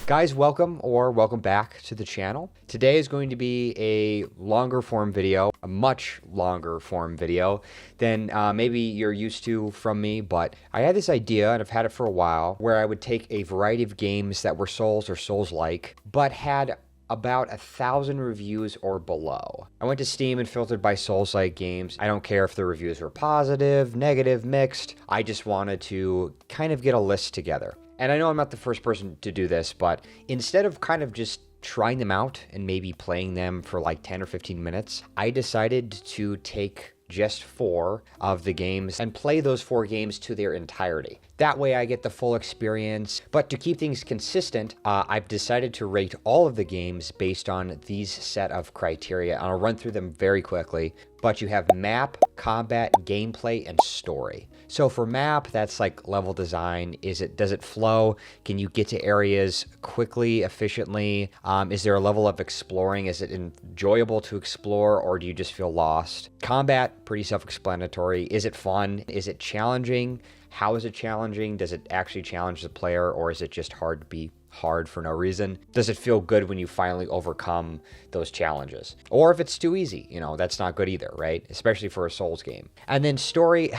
Guys, welcome back to the channel. Today is going to be a longer form video, a much longer form video than maybe you're used to from me, but I had this idea, and I've had it for a while, where I would take a variety of games that were Souls or Souls-like, but had about 1,000 reviews or below. I went to Steam and filtered by Souls-like games. I don't care if the reviews were positive, negative, mixed. I just wanted to kind of get a list together. And I know I'm not the first person to do this, but instead of kind of just trying them out and maybe playing them for like 10 or 15 minutes, I decided to take just 4 of the games and play those 4 games to their entirety. That way I get the full experience. But to keep things consistent, I've decided to rate all of the games based on these set of criteria. And I'll run through them very quickly. But you have map, combat, gameplay, and story. So for map, that's like level design. Does it flow? Can you get to areas quickly, efficiently? Is there a level of exploring? Is it enjoyable to explore, or do you just feel lost? Combat, pretty self-explanatory. Is it fun? Is it challenging? How is it challenging? Does it actually challenge the player, or is it just hard to be hard for no reason? Does it feel good when you finally overcome those challenges? Or if it's too easy, that's not good either, right? Especially for a Souls game. And then story,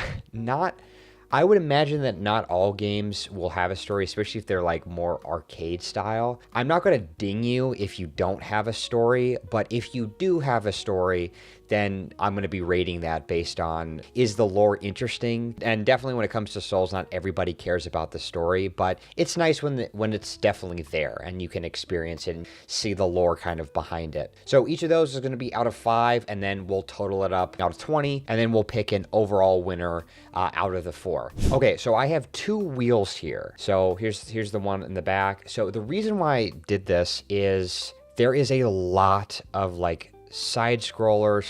I would imagine that not all games will have a story, especially if they're like more arcade style. I'm not going to ding you if you don't have a story, but if you do have a story, then I'm going to be rating that based on, is the lore interesting? And definitely when it comes to Souls, not everybody cares about the story, but it's nice when it's definitely there and you can experience it and see the lore kind of behind it. So each of those is going to be out of 5, and then we'll total it up out of 20, and then we'll pick an overall winner out of the 4. Okay, so I have 2 wheels here. So here's the one in the back. So the reason why I did this is there is a lot of like side-scroller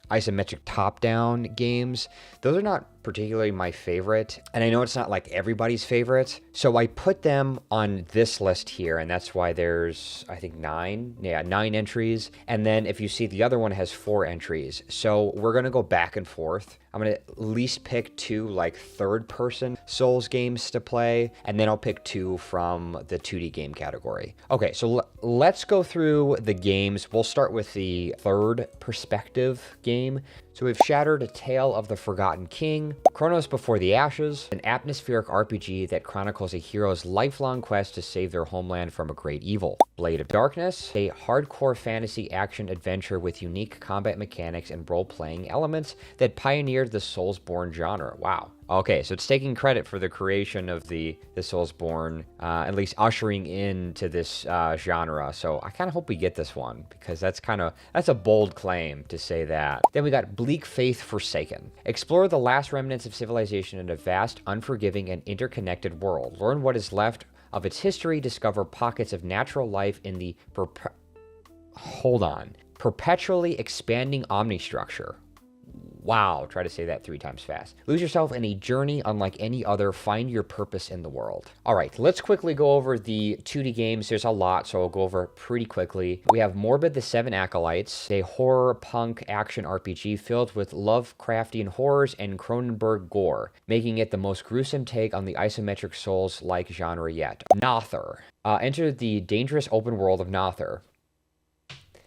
/ isometric top-down games. Those are not particularly my favorite, and I know it's not like everybody's favorite, so I put them on this list here, and that's why there's, I think, 9 entries, and then if you see, the other one has 4 entries, so we're gonna go back and forth. I'm gonna at least pick 2 like third-person Souls games to play, and then I'll pick 2 from the 2D game category. Okay, so let's go through the games. We'll start with the third perspective game. So we've Shattered, A Tale of the Forgotten King, Chronos Before the Ashes, an atmospheric RPG that chronicles a hero's lifelong quest to save their homeland from a great evil. Blade of Darkness, a hardcore fantasy action adventure with unique combat mechanics and role-playing elements that pioneered the Soulsborne genre. Wow. Okay, so it's taking credit for the creation of the Soulsborne, at least ushering into this genre. So I kind of hope we get this one, because that's a bold claim to say that. Then we got Bleak Faith Forsaken. Explore the last remnants of civilization in a vast, unforgiving, and interconnected world. Learn what is left of its history, discover pockets of natural life in the perpetually expanding omnistructure. Wow, try to say that 3 times fast. Lose yourself in a journey unlike any other. Find your purpose in the world. All right, let's quickly go over the 2D games. There's a lot, so I'll go over it pretty quickly. We have Morbid, the Seven Acolytes, a horror punk action RPG filled with Lovecraftian horrors and Cronenberg gore, making it the most gruesome take on the isometric Souls-like genre yet. Nother. Enter the dangerous open world of Nother.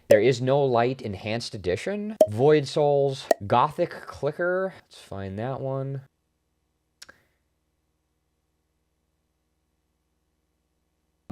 There Is No Light Enhanced Edition, Void Souls, Gothic Clicker, let's find that one.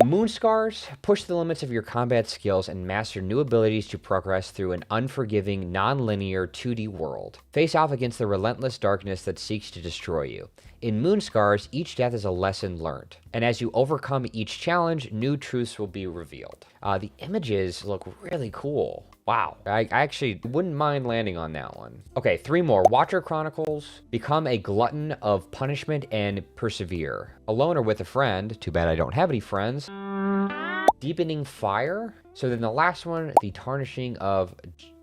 Moonscars, push the limits of your combat skills and master new abilities to progress through an unforgiving, non-linear 2D world. Face off against the relentless darkness that seeks to destroy you. In Moonscars, each death is a lesson learned, and as you overcome each challenge, new truths will be revealed. The images look really cool. Wow, I actually wouldn't mind landing on that one. Okay, 3 more. Watcher Chronicles, become a glutton of punishment and persevere. Alone or with a friend, too bad I don't have any friends. Deepening Fire. So then the last one, the Tarnishing of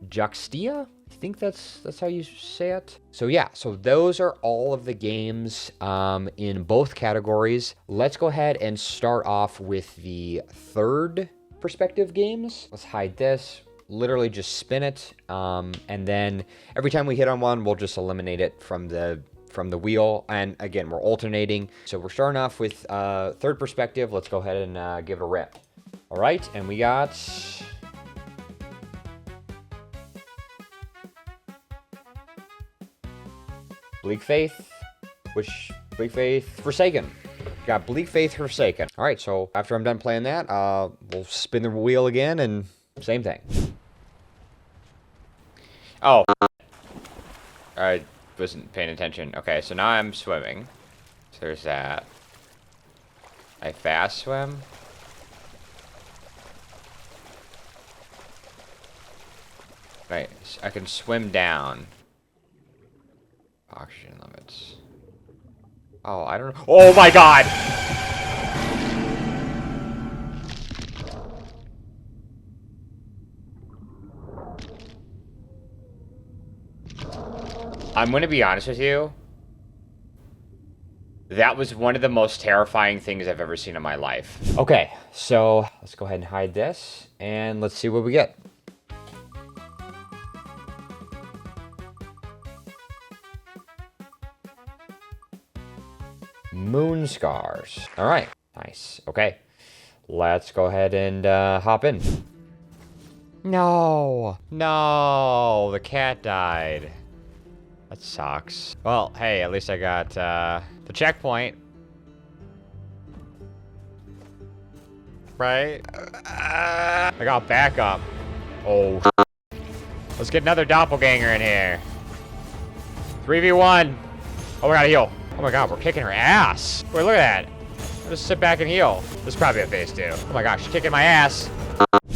Juxtia. I think that's how you say it. So yeah, so those are all of the games in both categories. Let's go ahead and start off with the third perspective games. Let's hide this. Literally just spin it, and then every time we hit on one, we'll just eliminate it from the wheel. And again, we're alternating. So we're starting off with third perspective. Let's go ahead and give it a rip. All right, and we got... Bleak Faith, which... Bleak Faith Forsaken. Got Bleak Faith Forsaken. All right, so after I'm done playing that, we'll spin the wheel again and same thing. Oh. I wasn't paying attention. Okay, so now I'm swimming. So there's that. I fast swim. Right, so I can swim down. Oxygen limits. Oh, I don't know. Oh my god! I'm gonna be honest with you. That was one of the most terrifying things I've ever seen in my life. Okay, so let's go ahead and hide this, and let's see what we get. Moonscars. All right, nice. Okay, let's go ahead and hop in. No, the cat died. That sucks. Well, hey, at least I got the checkpoint. Right? I got backup. Oh. Let's get another doppelganger in here. 3v1. Oh, we gotta heal. Oh my god, we're kicking her ass. Wait, look at that. I'll just sit back and heal. This is probably a phase 2. Oh my gosh, she's kicking my ass.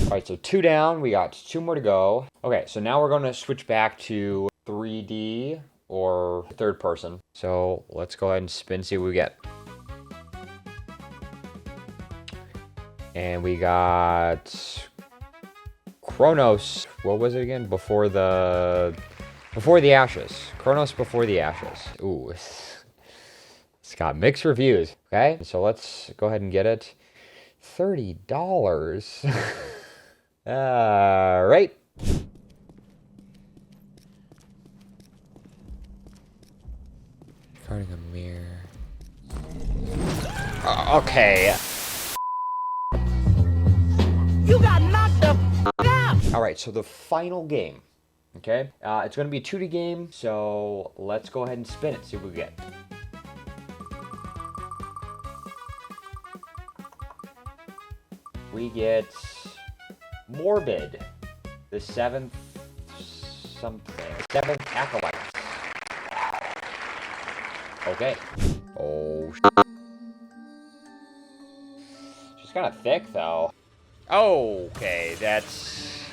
Alright, so 2 down. We got 2 more to go. Okay, so now we're going to switch back to 3D or third person. So let's go ahead and spin, see what we get. And we got Chronos. What was it again? Before the ashes. Chronos before the ashes. Ooh, it's got mixed reviews. Okay, so let's go ahead and get it. $30. Right. Regarding a mirror. Okay. You got knocked the out. All right, so the final game. Okay, it's going to be a 2D game, so let's go ahead and spin it. See what we get. We get Morbid, the seventh Acolytes. Okay. Oh, she's kind of thick, though. Okay, that's...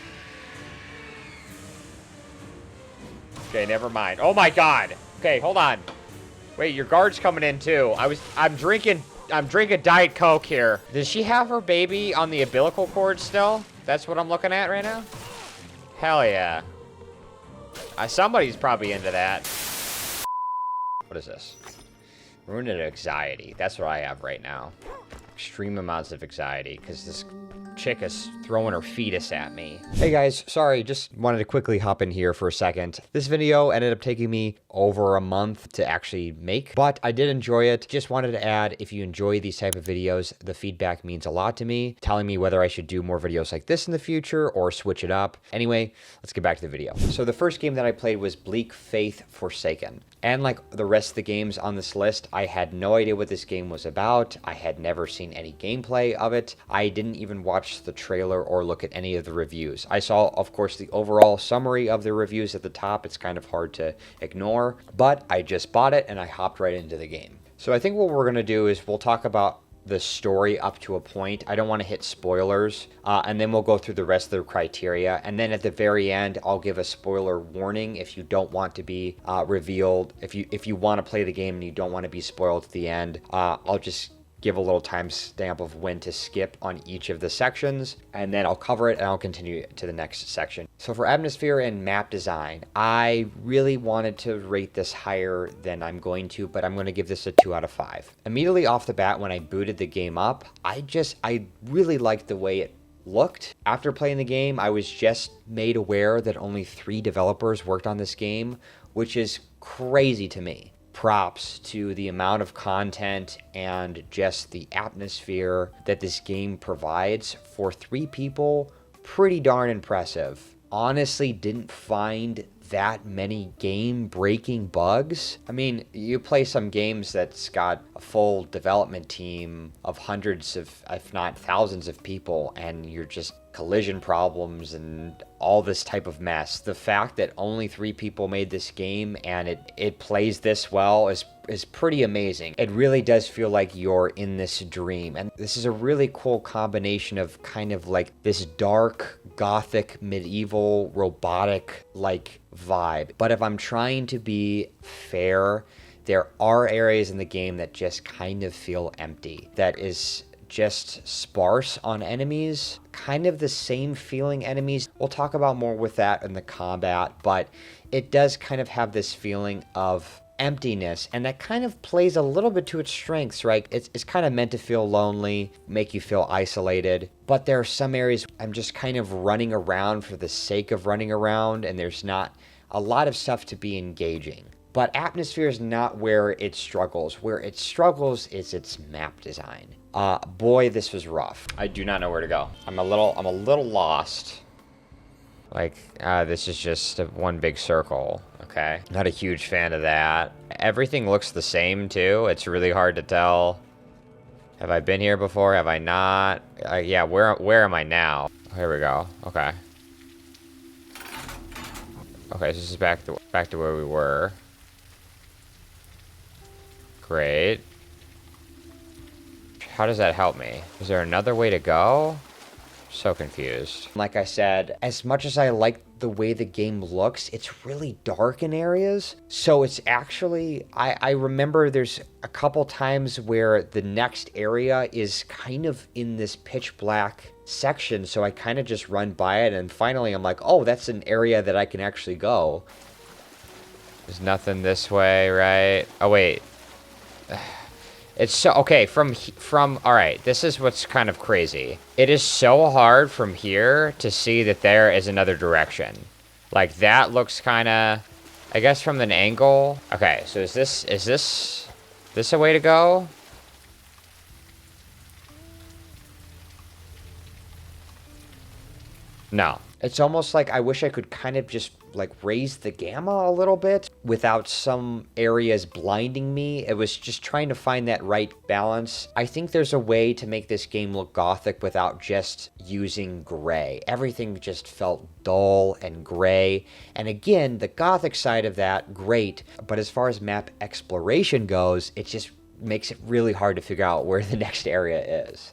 Okay, never mind. Oh my god! Okay, hold on. Wait, your guard's coming in, too. I'm drinking Diet Coke here. Does she have her baby on the umbilical cord still? That's what I'm looking at right now? Hell yeah. Somebody's probably into that. What is this? Ruined anxiety. That's what I have right now. Extreme amounts of anxiety, because this chick is throwing her fetus at me. Hey guys, sorry, just wanted to quickly hop in here for a second. This video ended up taking me over a month to actually make, but I did enjoy it. Just wanted to add, if you enjoy these type of videos, the feedback means a lot to me, telling me whether I should do more videos like this in the future or switch it up. Anyway, let's get back to the video. So the first game that I played was Bleak Faith Forsaken. And like the rest of the games on this list, I had no idea what this game was about. I had never seen any gameplay of it. I didn't even watch the trailer or look at any of the reviews. I saw, of course, the overall summary of the reviews at the top. It's kind of hard to ignore, but I just bought it and I hopped right into the game. So I think what we're going to do is we'll talk about the story up to a point. I don't want to hit spoilers, and then we'll go through the rest of the criteria, and then at the very end I'll give a spoiler warning if you don't want to be revealed. If you want to play the game and you don't want to be spoiled at the end, I'll just give a little timestamp of when to skip on each of the sections, and then I'll cover it and I'll continue to the next section. So for atmosphere and map design, I really wanted to rate this higher than I'm going to, but I'm going to give this a 2 out of 5. Immediately off the bat, when I booted the game up, I really liked the way it looked. After playing the game, I was just made aware that only 3 developers worked on this game, which is crazy to me. props to the amount of content and just the atmosphere that this game provides. For 3 people, pretty darn impressive. Honestly, didn't find that many game-breaking bugs. I mean, you play some games that's got a full development team of hundreds of, if not thousands of people, and you're just collision problems and all this type of mess. The fact that only 3 people made this game and it plays this well is pretty amazing. It really does feel like you're in this dream. And this is a really cool combination of kind of like this dark, gothic, medieval, robotic like vibe. But if I'm trying to be fair, there are areas in the game that just kind of feel empty. That is just sparse on enemies, kind of the same feeling enemies. We'll talk about more with that in the combat, but it does kind of have this feeling of emptiness, and that kind of plays a little bit to its strengths, right? It's kind of meant to feel lonely, make you feel isolated, but there are some areas I'm just kind of running around for the sake of running around, and there's not a lot of stuff to be engaging. But atmosphere is not where it struggles. Where it struggles is its map design. Boy, this was rough. I do not know where to go. I'm a little lost. Like, this is just one big circle, okay? Not a huge fan of that. Everything looks the same, too. It's really hard to tell. Have I been here before? Have I not? Yeah, where am I now? Here we go. Okay. Okay, so this is back to where we were. Great. How does that help me? Is there another way to go? So confused. Like I said, as much as I like the way the game looks, it's really dark in areas. So it's actually, I remember there's a couple times where the next area is kind of in this pitch black section. So I kind of just run by it, and finally I'm like, oh, that's an area that I can actually go. There's nothing this way, right? Oh, wait. It's so, okay, from, all right, this is what's kind of crazy. It is so hard from here to see that there is another direction. Like, that looks kind of, I guess from an angle. Okay, so is this a way to go? No. It's almost like I wish I could kind of just like raise the gamma a little bit without some areas blinding me. It was just trying to find that right balance. I think there's a way to make this game look gothic without just using gray. Everything just felt dull and gray. And again, the gothic side of that, great. But as far as map exploration goes, it just makes it really hard to figure out where the next area is.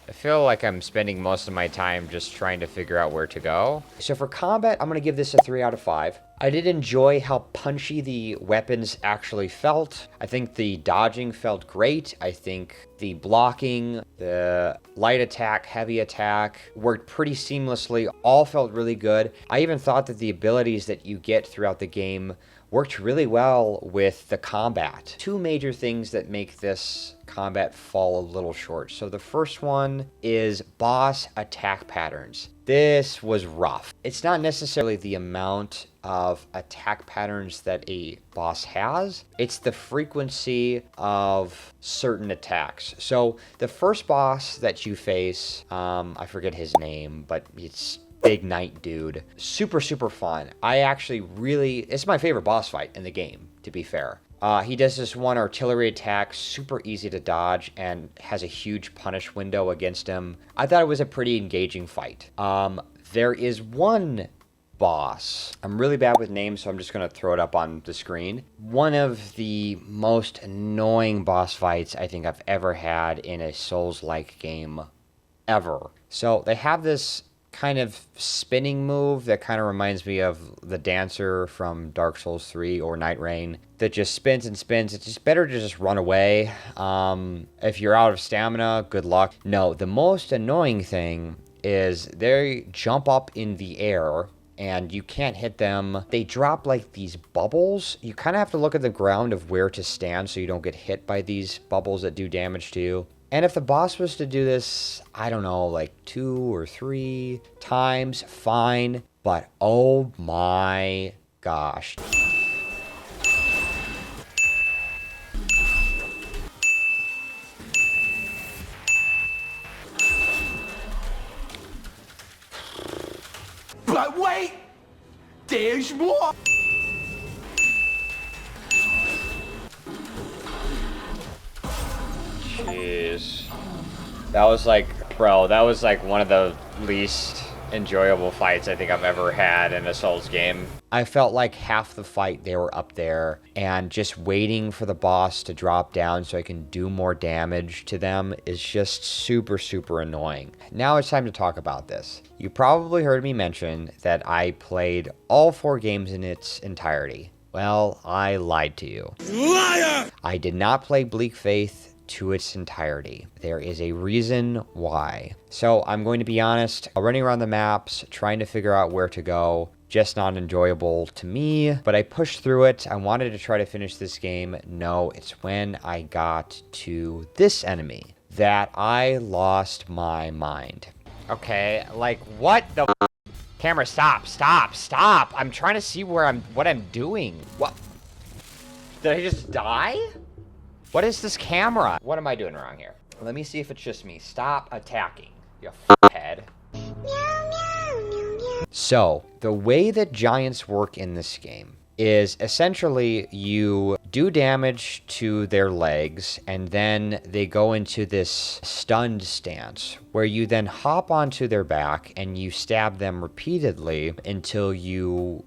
I feel like I'm spending most of my time just trying to figure out where to go. So for combat, I'm going to give this a 3 out of 5. I did enjoy how punchy the weapons actually felt. I think the dodging felt great. I think the blocking, the light attack, heavy attack worked pretty seamlessly. All felt really good. I even thought that the abilities that you get throughout the game worked really well with the combat. 2 major things that make this combat fall a little short. So the first one is boss attack patterns. This was rough. It's not necessarily the amount of attack patterns that a boss has. It's the frequency of certain attacks. So the first boss that you face, I forget his name, but it's big knight dude. Super, super fun. I actually really, it's my favorite boss fight in the game, to be fair. He does this one artillery attack, super easy to dodge, and has a huge punish window against him. I thought it was a pretty engaging fight. There is one boss. I'm really bad with names, so I'm just going to throw it up on the screen. One of the most annoying boss fights I think I've ever had in a Souls-like game ever. So they have this kind of spinning move that kind of reminds me of the dancer from Dark Souls 3 or Night Rain that just spins and spins. It's just better to just run away. If you're out of stamina, good luck. No, the most annoying thing is they jump up in the air and you can't hit them. They drop like these bubbles. You kind of have to look at the ground of where to stand so you don't get hit by these bubbles that do damage to you. And if the boss was to do this, I don't know, like 2 or 3 times, fine. But oh my gosh. But wait! There's more! Jeez. That was like, bro, that was like one of the least enjoyable fights I think I've ever had in a Souls game. I felt like half the fight they were up there and just waiting for the boss to drop down so I can do more damage to them is just super, super annoying. Now it's time to talk about this. You probably heard me mention that I played all 4 games in its entirety. Well, I lied to you. Liar! I did not play Bleak Faith to its entirety. There is a reason why. So I'm going to be honest, running around the maps, trying to figure out where to go, just not enjoyable to me, but I pushed through it. I wanted to try to finish this game. No, it's when I got to this enemy that I lost my mind. Okay, like what the camera, stop. I'm trying to see what I'm doing. What? Did I just die? What is this camera? What am I doing wrong here? Let me see if it's just me. Stop attacking, you head. So, the way that giants work in this game is essentially you do damage to their legs and then they go into this stunned stance where you then hop onto their back and you stab them repeatedly until you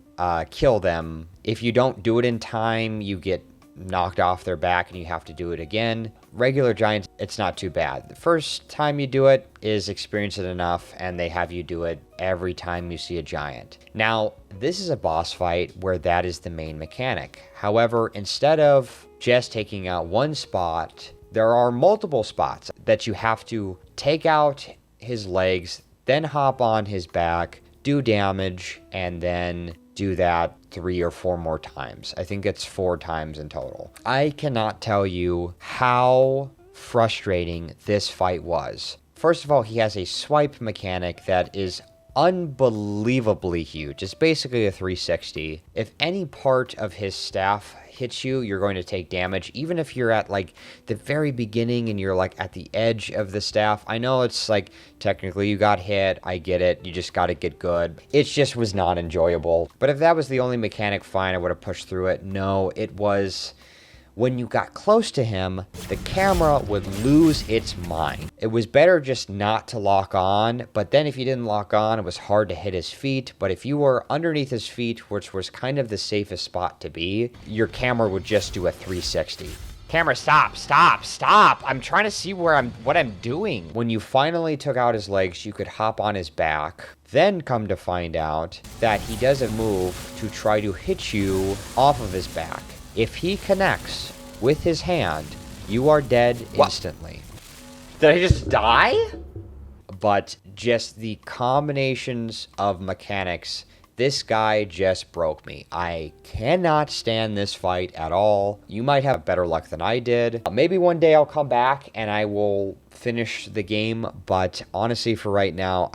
kill them. If you don't do it in time, you get knocked off their back and you have to do it again. Regular giants, it's not too bad. The first time you do it is experience it enough and they have you do it every time you see a giant. Now, this is a boss fight where that is the main mechanic. However, instead of just taking out one spot, there are multiple spots that you have to take out his legs, then hop on his back, do damage, and then do that 3 or 4 more times. I think it's 4 times in total. I cannot tell you how frustrating this fight was. First of all, he has a swipe mechanic that is unbelievably huge. It's basically a 360. If any part of his staff hits you, you're going to take damage, even if you're at like the very beginning and you're like at the edge of the staff. I know it's like technically you got hit, I get it, you just got to get good. It just was not enjoyable. But if that was the only mechanic, fine, I would have pushed through it. No, it was when you got close to him, the camera would lose its mind. It was better just not to lock on, but then if you didn't lock on, it was hard to hit his feet. But if you were underneath his feet, which was kind of the safest spot to be, your camera would just do a 360. Camera, stop. I'm trying to see what I'm doing. When you finally took out his legs, you could hop on his back, then come to find out that he does a move to try to hit you off of his back. If he connects with his hand, you are dead instantly. Did I just die? But just the combinations of mechanics, this guy just broke me. I cannot stand this fight at all. You might have better luck than I did. Maybe one day I'll come back and I will finish the game, but honestly for right now,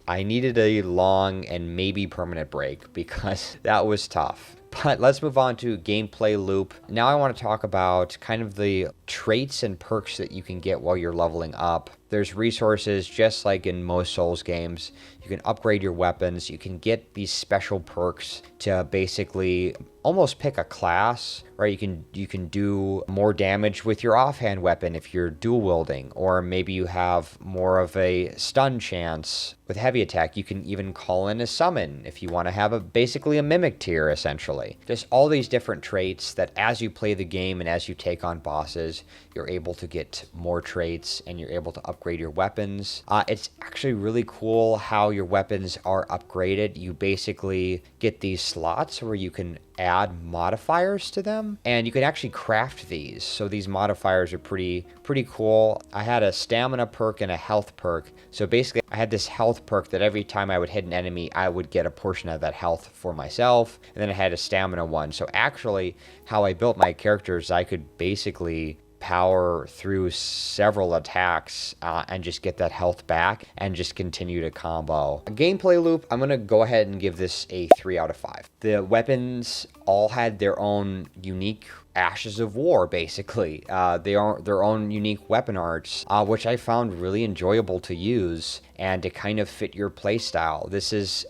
I needed a long and maybe permanent break because that was tough. But let's move on to gameplay loop. Now I want to talk about kind of the traits and perks that you can get while you're leveling up. There's resources just like in most Souls games. You can upgrade your weapons. You can get these special perks to basically almost pick a class, right? You can do more damage with your offhand weapon if you're dual wielding, or maybe you have more of a stun chance with heavy attack. You can even call in a summon if you want to have basically a mimic tier essentially. Just all these different traits that as you play the game and as you take on bosses, you're able to get more traits and you're able to upgrade your weapons. It's actually really cool how your weapons are upgraded. You basically get these slots where you can add modifiers to them and you can actually craft these. So these modifiers are pretty cool. I had a stamina perk and a health perk. So basically I had this health perk that every time I would hit an enemy, I would get a portion of that health for myself. And then I had a stamina one. So actually how I built my characters, I could basically power through several attacks and just get that health back and just continue to combo. A gameplay loop, I'm going to go ahead and give this a 3 out of 5. The weapons all had their own unique ashes of war, basically. They are their own unique weapon arts, which I found really enjoyable to use and to kind of fit your playstyle. This is,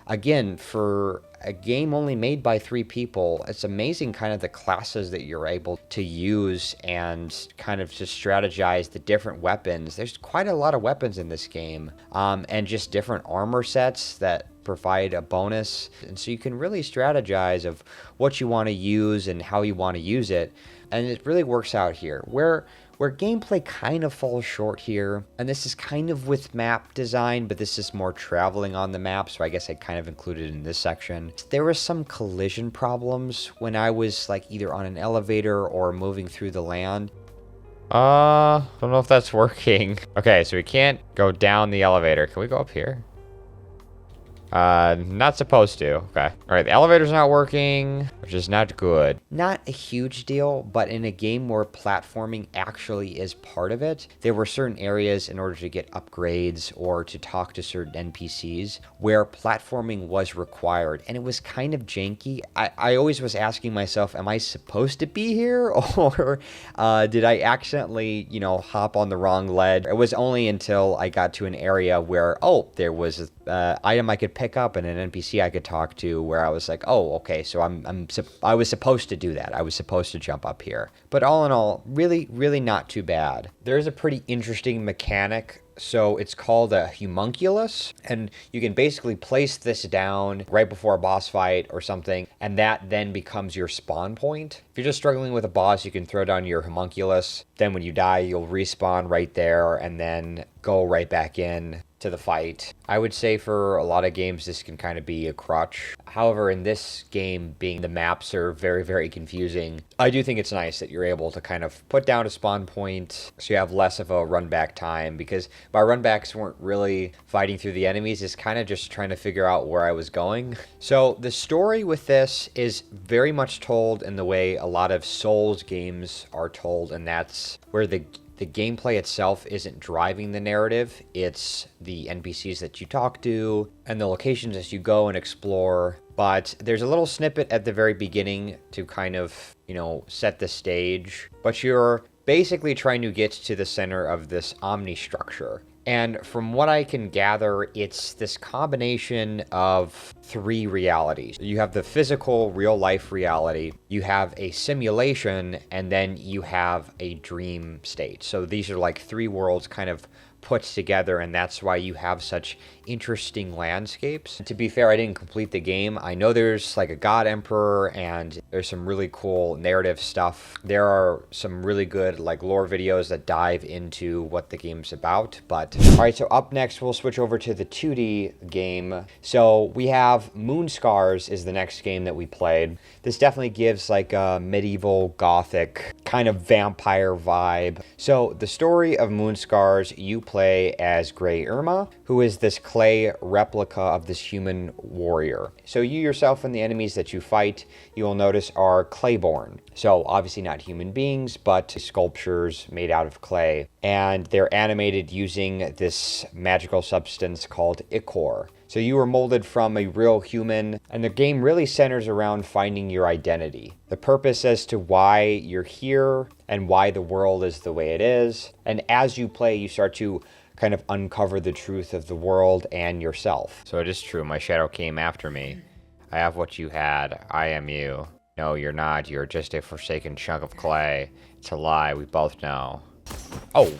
again, for a game only made by 3 people, it's amazing kind of the classes that you're able to use and kind of just strategize the different weapons. There's quite a lot of weapons in this game, and just different armor sets that provide a bonus. And so you can really strategize of what you want to use and how you want to use it. And it really works out here. Where gameplay kind of falls short here, and this is kind of with map design, but this is more traveling on the map, so I guess I kind of included in this section. There were some collision problems when I was like either on an elevator or moving through the land. Don't know if that's working. Okay, so we can't go down the elevator. Can we go up here? Not supposed to. Okay. All right, the elevator's not working, which is not good. Not a huge deal, but in a game where platforming actually is part of it, there were certain areas in order to get upgrades or to talk to certain NPCs where platforming was required, and it was kind of janky. I always was asking myself, am I supposed to be here, or did I accidentally, hop on the wrong ledge? It was only until I got to an area where, there was an item I could pick up and an NPC I could talk to where I was like, oh, okay, so I was supposed to do that. I was supposed to jump up here. But all in all, really, really not too bad. There's a pretty interesting mechanic. So it's called a homunculus, and you can basically place this down right before a boss fight or something, and that then becomes your spawn point. If you're just struggling with a boss, you can throw down your homunculus. Then when you die, you'll respawn right there and then go right back in to the fight. I would say for a lot of games, this can kind of be a crutch. However, in this game, being the maps are very, very confusing, I do think it's nice that you're able to kind of put down a spawn point so you have less of a run back time, because my run backs weren't really fighting through the enemies, it's kind of just trying to figure out where I was going. So the story with this is very much told in the way a lot of Souls games are told, and that's where the gameplay itself isn't driving the narrative. It's the NPCs that you talk to and the locations as you go and explore. But there's a little snippet at the very beginning to kind of, set the stage. But you're basically trying to get to the center of this omni structure. And from what I can gather, it's this combination of 3 realities. You have the physical, real-life reality, you have a simulation, and then you have a dream state. So these are like 3 worlds kind of put together, and that's why you have such interesting landscapes. To be fair, I didn't complete the game. I know there's like a god emperor, and there's some really cool narrative stuff. There are some really good like lore videos that dive into what the game's about. But all right, so up next we'll switch over to the 2D game. So we have Moonscars is the next game that we played. This definitely gives like a medieval gothic kind of vampire vibe. So the story of Moonscars, you play as Grey Irma, who is this clay replica of this human warrior. So you yourself and the enemies that you fight, you will notice are clayborn. So obviously not human beings, but sculptures made out of clay. And they're animated using this magical substance called ichor. So you were molded from a real human, and the game really centers around finding your identity. The purpose as to why you're here and why the world is the way it is. And as you play, you start to kind of uncover the truth of the world and yourself. So it is true, my shadow came after me. I have what you had. I am you. No, you're not. You're just a forsaken chunk of clay. It's a lie. We both know. Oh.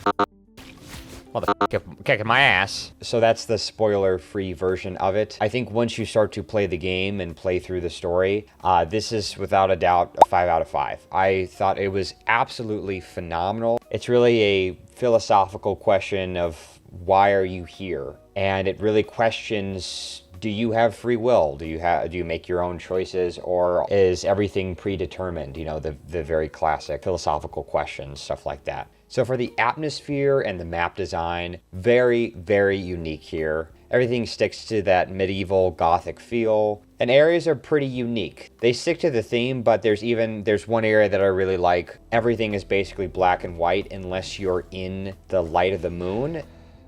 Motherfucker, kicking my ass. So that's the spoiler-free version of it. I think once you start to play the game and play through the story, this is without a doubt a 5 out of 5. I thought it was absolutely phenomenal. It's really a philosophical question of why are you here? And it really questions, do you have free will? Do you make your own choices, or is everything predetermined? The very classic philosophical questions, stuff like that. So for the atmosphere and the map design, very, very unique here. Everything sticks to that medieval Gothic feel, and areas are pretty unique. They stick to the theme, but there's one area that I really like. Everything is basically black and white unless you're in the light of the moon.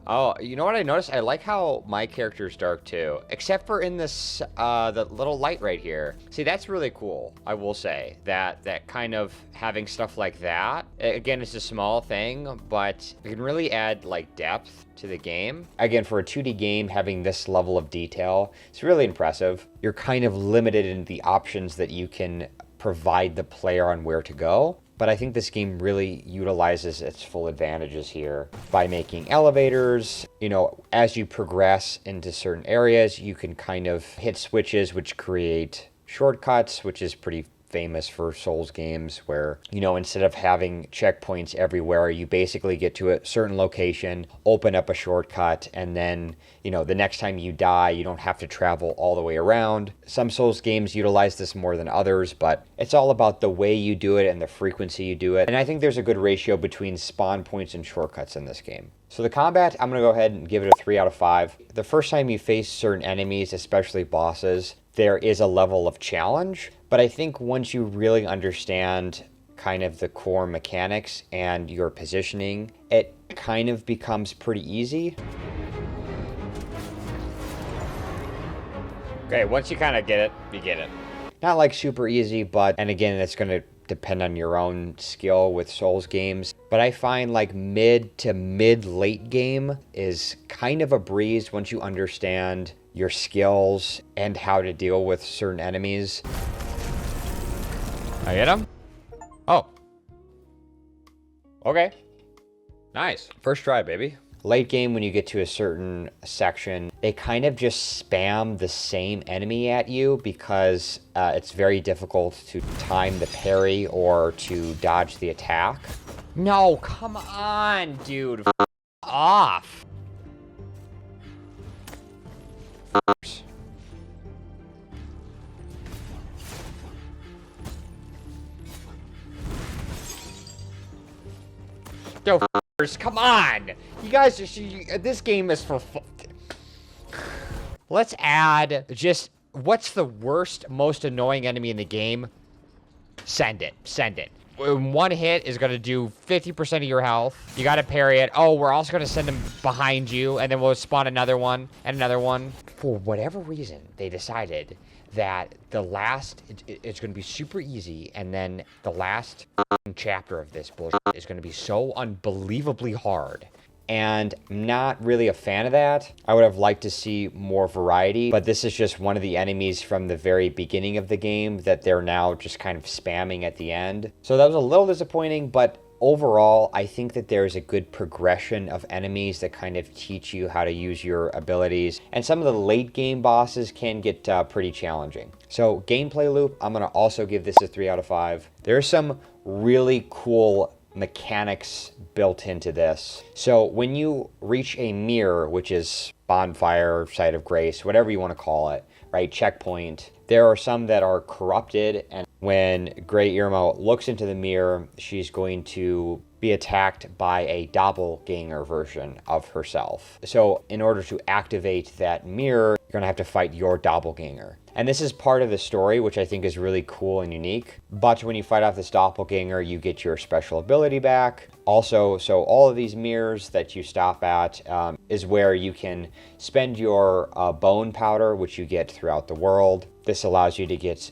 Oh, you know what I noticed? I like how my character's dark too, except for in this, the little light right here. See, that's really cool, I will say. That kind of having stuff like that. Again, it's a small thing, but it can really add like depth to the game. Again, for a 2D game, having this level of detail, it's really impressive. You're kind of limited in the options that you can provide the player on where to go. But I think this game really utilizes its full advantages here by making elevators. You know, as you progress into certain areas, you can kind of hit switches which create shortcuts, which is pretty famous for Souls games where, you know, instead of having checkpoints everywhere, you basically get to a certain location, open up a shortcut, and then, you know, the next time you die, you don't have to travel all the way around. Some Souls games utilize this more than others, but it's all about the way you do it and the frequency you do it. And I think there's a good ratio between spawn points and shortcuts in this game. So the combat, I'm going to go ahead and give it a 3 out of 5. The first time you face certain enemies, especially bosses, there is a level of challenge, but I think once you really understand kind of the core mechanics and your positioning, it kind of becomes pretty easy. Okay, once you kind of get it, you get it. Not like super easy, but, and again, it's going to depend on your own skill with Souls games. But I find like mid to mid-late game is kind of a breeze once you understand your skills and how to deal with certain enemies. I hit him? Oh. Okay. Nice. First try, baby. Late game, when you get to a certain section, they kind of just spam the same enemy at you because it's very difficult to time the parry or to dodge the attack. No, come on, dude. F off. Yo, come on! You guys, this game is for fun. Let's add just, what's the worst, most annoying enemy in the game? Send it. Send it. One hit is going to do 50% of your health. You got to parry it. Oh, we're also going to send them behind you, and then we'll spawn another one and another one. For whatever reason, they decided that the last, it's going to be super easy, and then the last chapter of this bullshit is going to be so unbelievably hard. And I'm not really a fan of that. I would have liked to see more variety, but this is just one of the enemies from the very beginning of the game that they're now just kind of spamming at the end. So that was a little disappointing, but overall, I think that there's a good progression of enemies that kind of teach you how to use your abilities. And some of the late game bosses can get pretty challenging. So gameplay loop, I'm gonna also give this a 3 out of 5. There's some really cool mechanics built into this. So when you reach a mirror, which is bonfire, site of grace, whatever you want to call it, right, checkpoint, there are some that are corrupted, and when Grey Irma looks into the mirror, she's going to be attacked by a doppelganger version of herself. So in order to activate that mirror, you're gonna have to fight your doppelganger. And this is part of the story, which I think is really cool and unique. But when you fight off this doppelganger, you get your special ability back. Also, so all of these mirrors that you stop at is where you can spend your bone powder, which you get throughout the world. This allows you to get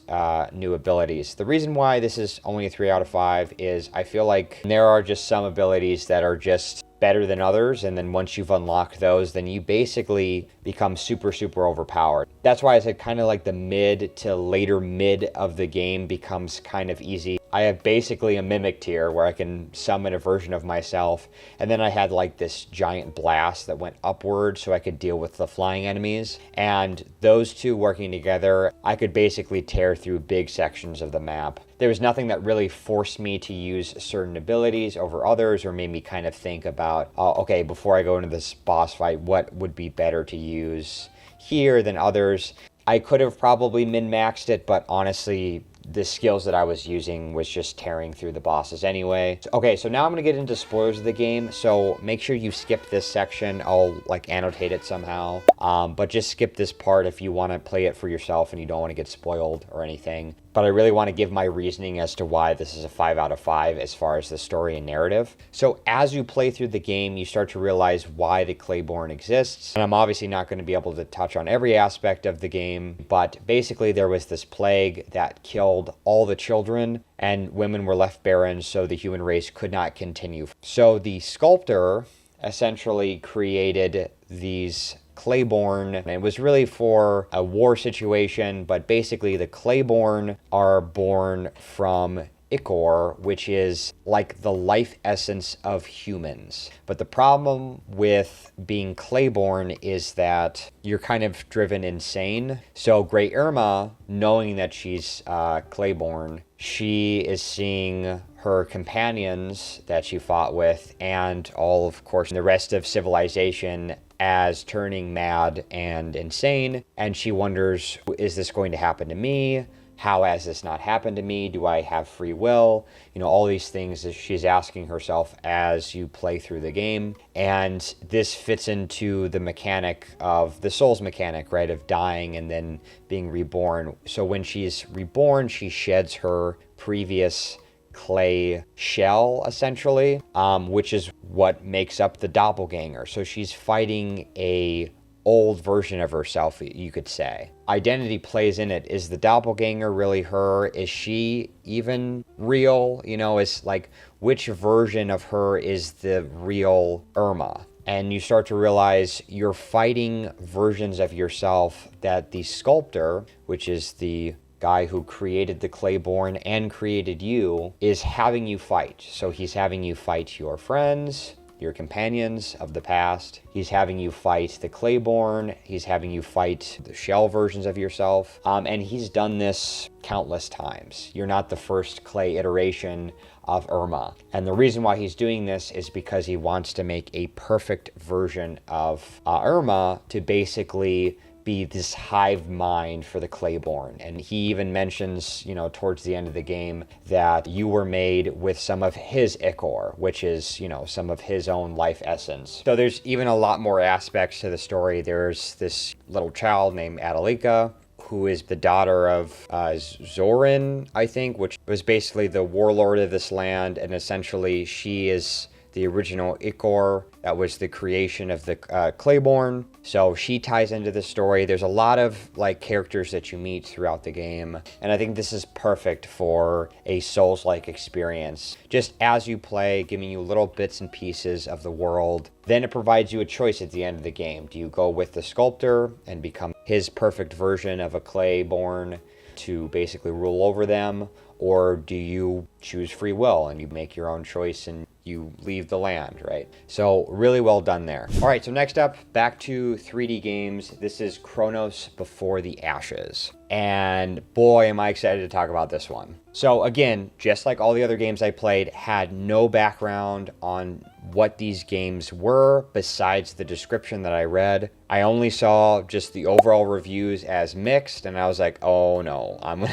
new abilities. The reason why this is only a 3 out of 5 is I feel like there are just some abilities that are just better than others, and then once you've unlocked those, then you basically become super overpowered. That's why I said kind of like the mid to later mid of the game becomes kind of easy. I have basically a mimic tier where I can summon a version of myself, and then I had like this giant blast that went upward so I could deal with the flying enemies, and those two working together, I could basically tear through big sections of the map. There was nothing that really forced me to use certain abilities over others or made me kind of think about, okay, before I go into this boss fight, what would be better to use here than others. I could have probably min-maxed it, but honestly, the skills that I was using was just tearing through the bosses anyway. Okay, so now I'm gonna get into spoilers of the game, so make sure you skip this section. I'll like annotate it somehow, but just skip this part if you want to play it for yourself and you don't want to get spoiled or anything. But I really want to give my reasoning as to why this is a 5 out of 5 as far as the story and narrative. So as you play through the game, you start to realize why the Claiborne exists. And I'm obviously not going to be able to touch on every aspect of the game, but basically there was this plague that killed all the children and women were left barren, so the human race could not continue. So the sculptor essentially created these Claiborne, and it was really for a war situation, but basically the Claiborne are born from Ichor, which is like the life essence of humans. But the problem with being Claiborne is that you're kind of driven insane. So Great Irma, knowing that she's Claiborne, she is seeing her companions that she fought with and all, of course, the rest of civilization as turning mad and insane. And she wonders, is this going to happen to me? How has this not happened to me? Do I have free will? You know, all these things that she's asking herself as you play through the game. And this fits into the mechanic of the Souls mechanic, right? Of dying and then being reborn. So when she's reborn, she sheds her previous clay shell, essentially, which is what makes up the doppelganger. So she's fighting a old version of herself, you could say. Identity plays in it. Is the doppelganger really her? Is she even real? You know, is like, which version of her is the real Irma? And you start to realize you're fighting versions of yourself that the sculptor, which is the guy who created the Claiborne and created you, is having you fight. So he's having you fight your friends, your companions of the past. He's having you fight the Claiborne. He's having you fight the shell versions of yourself. And he's done this countless times. You're not the first clay iteration of Irma. And the reason why he's doing this is because he wants to make a perfect version of Irma to basically be this hive mind for the Claiborne. And he even mentions, you know, towards the end of the game that you were made with some of his Ichor, which is, you know, some of his own life essence. So there's even a lot more aspects to the story. There's this little child named Adalika, who is the daughter of Zorin, I think, which was basically the warlord of this land. And essentially she is the original Ichor that was the creation of the Claiborne. So she ties into the story. There's a lot of like characters that you meet throughout the game. And I think this is perfect for a Souls-like experience. Just as you play, giving you little bits and pieces of the world. Then it provides you a choice at the end of the game. Do you go with the sculptor and become his perfect version of a Claiborne to basically rule over them? Or do you choose free will and you make your own choice and you leave the land, right? So really well done there. All right, so next up, back to 3D games. This is Chronos Before the Ashes. And boy, am I excited to talk about this one. So again, just like all the other games I played, had no background on what these games were besides the description that I read. I only saw just the overall reviews as mixed, and I was like, oh no, I'm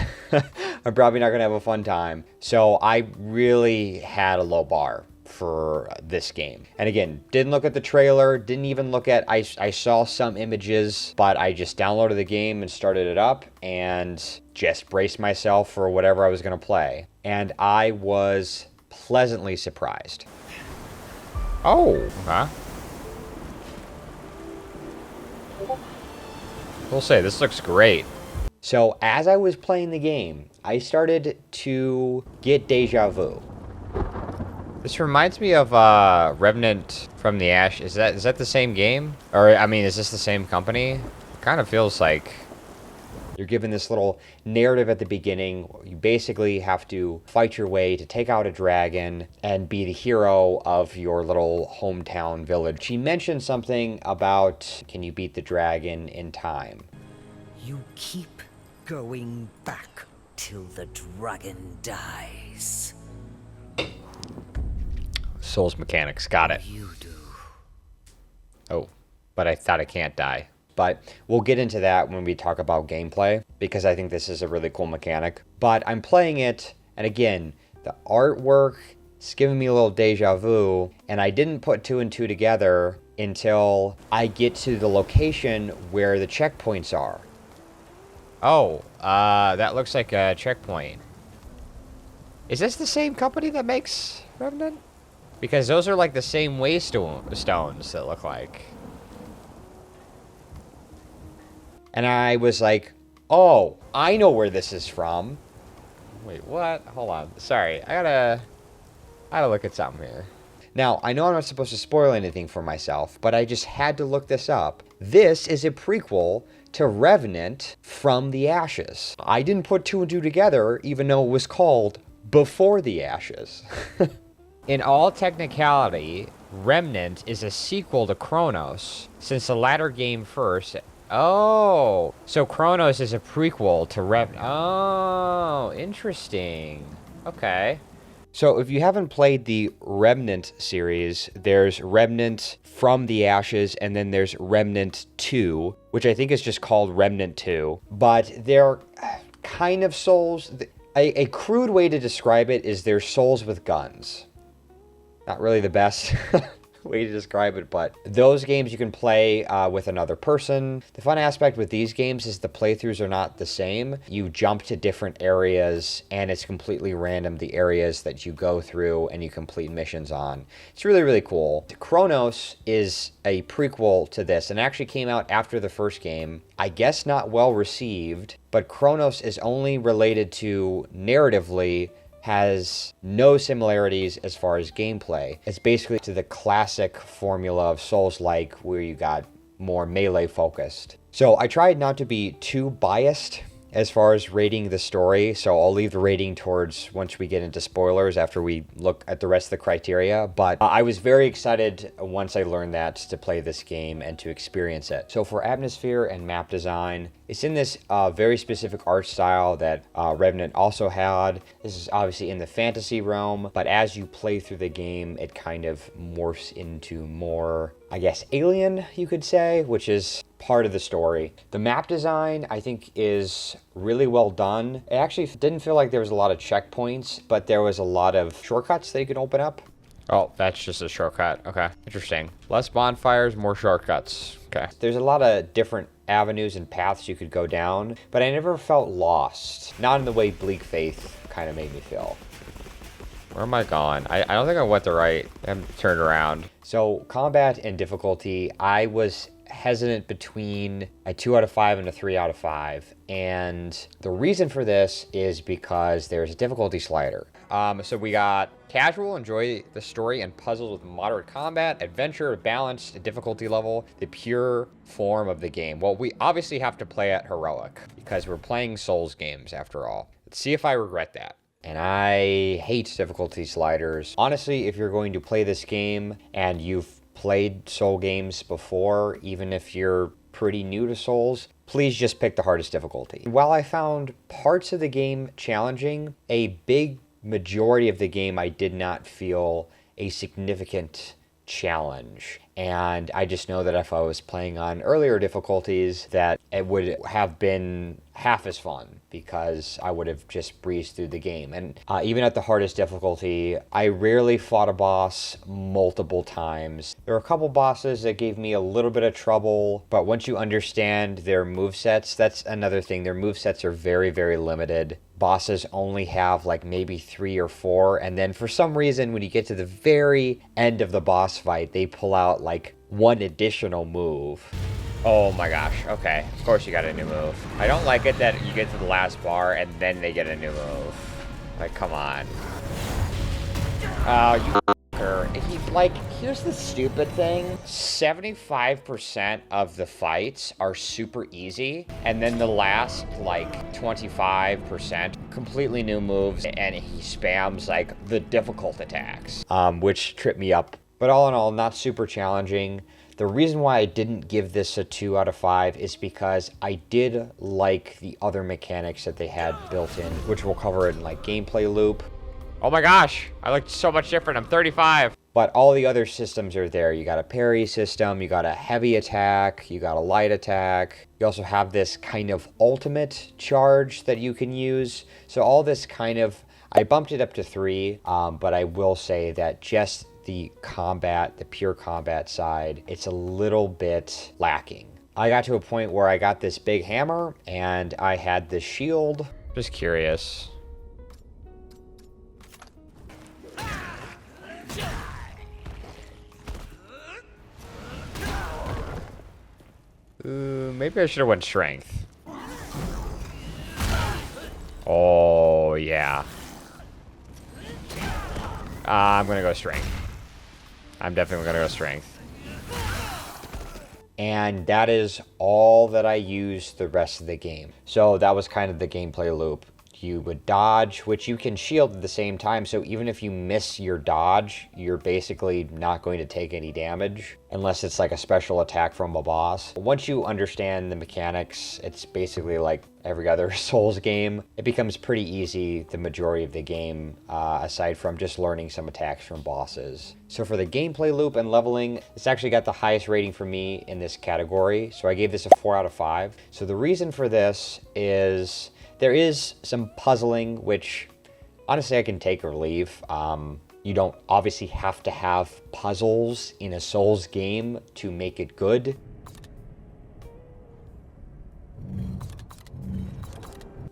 probably not gonna have a fun time. So I really had a low bar for this game. And again, didn't look at the trailer, didn't even look at, I saw some images, but I just downloaded the game and started it up and just braced myself for whatever I was gonna play. And I was pleasantly surprised. Oh, huh? We'll say, this looks great. So as I was playing the game, I started to get deja vu. This reminds me of Revenant from the Ash. Is that the same game? Or, I mean, is this the same company? Kind of feels like you're given this little narrative at the beginning. You basically have to fight your way to take out a dragon and be the hero of your little hometown village. She mentioned something about, can you beat the dragon in time? You keep going back till the dragon dies. Souls mechanics, got it. You do. Oh, but I thought I can't die. But we'll get into that when we talk about gameplay. because I think this is a really cool mechanic. But I'm playing it, and again, the artwork is giving me a little deja vu, and I didn't put 2 and 2 together until I get to the location where the checkpoints are. Oh, that looks like a checkpoint. Is this the same company that makes Revenant? Because those are like the same waystones that look like. And I was like, oh, I know where this is from. Wait, what? Hold on. Sorry, I gotta look at something here. Now, I know I'm not supposed to spoil anything for myself, but I just had to look this up. This is a prequel to Revenant from the Ashes. I didn't put 2 and 2 together, even though it was called Before the Ashes. In all technicality, Remnant is a sequel to Chronos, since the latter game first. Oh, so Chronos is a prequel to Revenant. Oh, interesting. Okay. So if you haven't played the Remnant series, there's Remnant from the Ashes, and then there's Remnant 2, which I think is just called Remnant 2. But they're kind of souls. A crude way to describe it is they're souls with guns. Not really the best way to describe it, but those games you can play with another person. The fun aspect with these games is the playthroughs are not the same. You jump to different areas, and it's completely random, the areas that you go through and you complete missions on. It's really, really cool. Chronos is a prequel to this, and actually came out after the first game. I guess not well received, but Chronos is only related to narratively, has no similarities as far as gameplay. It's basically to the classic formula of Souls-like, where you got more melee focused. So I tried not to be too biased as far as rating the story, so I'll leave the rating towards once we get into spoilers after we look at the rest of the criteria. But I was very excited once I learned that to play this game and to experience it. So for atmosphere and map design, it's in this very specific art style that Revenant also had. This is obviously in the fantasy realm, but as you play through the game, it kind of morphs into more, I guess, alien, you could say, which is part of the story. The map design, I think, is really well done. It actually didn't feel like there was a lot of checkpoints, but there was a lot of shortcuts that you could open up. Oh, that's just a shortcut. Okay, interesting. Less bonfires, more shortcuts. Okay. There's a lot of different avenues and paths you could go down, but I never felt lost. Not in the way Bleak Faith kind of made me feel. Where am I going? I don't think I went the right. I'm turned around. So combat and difficulty, I was hesitant between a 2 out of 5 and a 3 out of 5. And the reason for this is because there's a difficulty slider. So we got casual, enjoy the story and puzzles with moderate combat, adventure, balanced difficulty level, the pure form of the game. Well, we obviously have to play at heroic because we're playing Souls games after all. Let's see if I regret that. And I hate difficulty sliders. Honestly, if you're going to play this game and you've played Soul games before, even if you're pretty new to Souls, please just pick the hardest difficulty. While I found parts of the game challenging, a big majority of the game I did not feel a significant challenge. And I just know that if I was playing on earlier difficulties, that it would have been half as fun because I would have just breezed through the game. And even at the hardest difficulty, I rarely fought a boss multiple times. There were a couple bosses that gave me a little bit of trouble, but once you understand their movesets, that's another thing. Their movesets are very, very limited. Bosses only have like maybe 3 or 4, and then for some reason when you get to the very end of the boss fight, they pull out like 1 additional move. Oh my gosh, okay, of course you got a new move. I don't like it that you get to the last bar and then they get a new move. Like, come on. Oh, you here's the stupid thing. 75% of the fights are super easy, and then the last, like, 25%, completely new moves, and he spams, like, the difficult attacks, which trip me up. But all in all, not super challenging. The reason why I didn't give this a 2 out of 5 is because I did like the other mechanics that they had built in, which we'll cover in, like, gameplay loop. Oh my gosh, I look so much different. I'm 35. But all the other systems are there. You got a parry system, you got a heavy attack, you got a light attack. You also have this kind of ultimate charge that you can use. So all this kind of, I bumped it up to 3, but I will say that just the combat, the pure combat side, it's a little bit lacking. I got to a point where I got this big hammer and I had this shield. Just curious. Maybe I should have went strength. Oh, yeah. I'm gonna go strength. I'm definitely gonna go strength. And that is all that I used the rest of the game. So that was kind of the gameplay loop. You would dodge, which you can shield at the same time. So even if you miss your dodge, you're basically not going to take any damage unless it's like a special attack from a boss. Once you understand the mechanics, it's basically like every other Souls game. It becomes pretty easy the majority of the game, aside from just learning some attacks from bosses. So for the gameplay loop and leveling, it's actually got the highest rating for me in this category. So I gave this a 4 out of 5. So the reason for this is there is some puzzling, which honestly I can take or leave. You don't obviously have to have puzzles in a Souls game to make it good.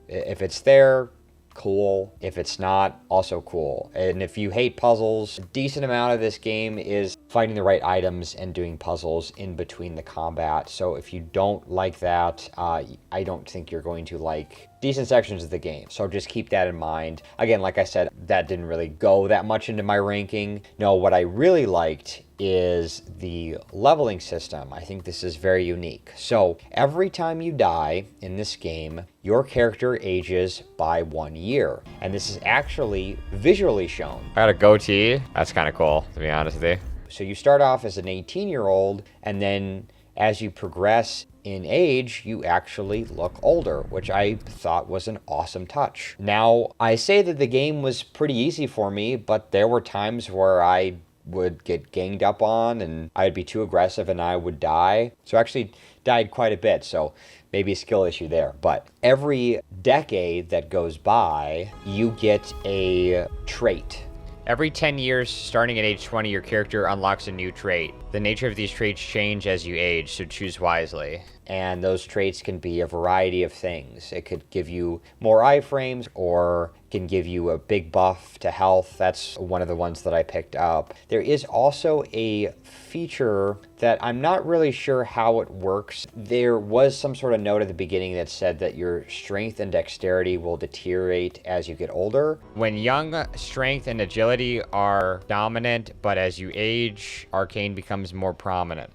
If it's there, cool. If it's not, also cool. And if you hate puzzles, a decent amount of this game is finding the right items and doing puzzles in between the combat. So if you don't like that, I don't think you're going to like decent sections of the game. So just keep that in mind. Again, like I said, that didn't really go that much into my ranking. No, what I really liked is the leveling system. I think this is very unique. So every time you die in this game, your character ages by 1 year. And this is actually visually shown. I got a goatee. That's kind of cool, to be honest with you. So you start off as an 18-year-old, and then as you progress in age, you actually look older, which I thought was an awesome touch. Now, I say that the game was pretty easy for me, but there were times where I would get ganged up on and I'd be too aggressive and I would die. So I actually died quite a bit, so maybe a skill issue there. But every decade that goes by, you get a trait. Every 10 years, starting at age 20, your character unlocks a new trait. The nature of these traits change as you age, so choose wisely. And those traits can be a variety of things. It could give you more iframes, or can give you a big buff to health. That's one of the ones that I picked up. There is also a feature that I'm not really sure how it works. There was some sort of note at the beginning that said that your strength and dexterity will deteriorate as you get older. When young, strength and agility are dominant, but as you age, arcane becomes more prominent.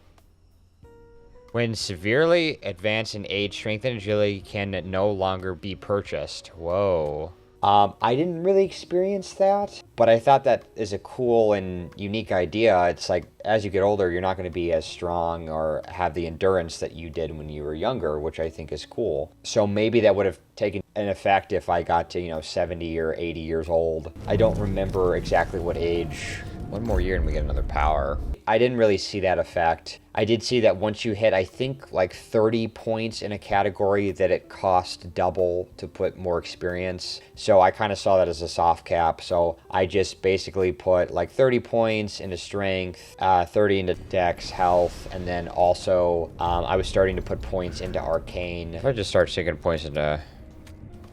When severely advanced in age, strength and agility can no longer be purchased. Whoa. I didn't really experience that, but I thought that is a cool and unique idea. It's like, as you get older, you're not going to be as strong or have the endurance that you did when you were younger, which I think is cool. So maybe that would have taken an effect if I got to, 70 or 80 years old. I don't remember exactly what age. One more year and we get another power. I didn't really see that effect. I did see that once you hit, I think, like 30 points in a category, that it cost double to put more experience. So I kind of saw that as a soft cap. So I just basically put like 30 points into strength, 30 into dex, health, and then also I was starting to put points into arcane. I just start sticking points into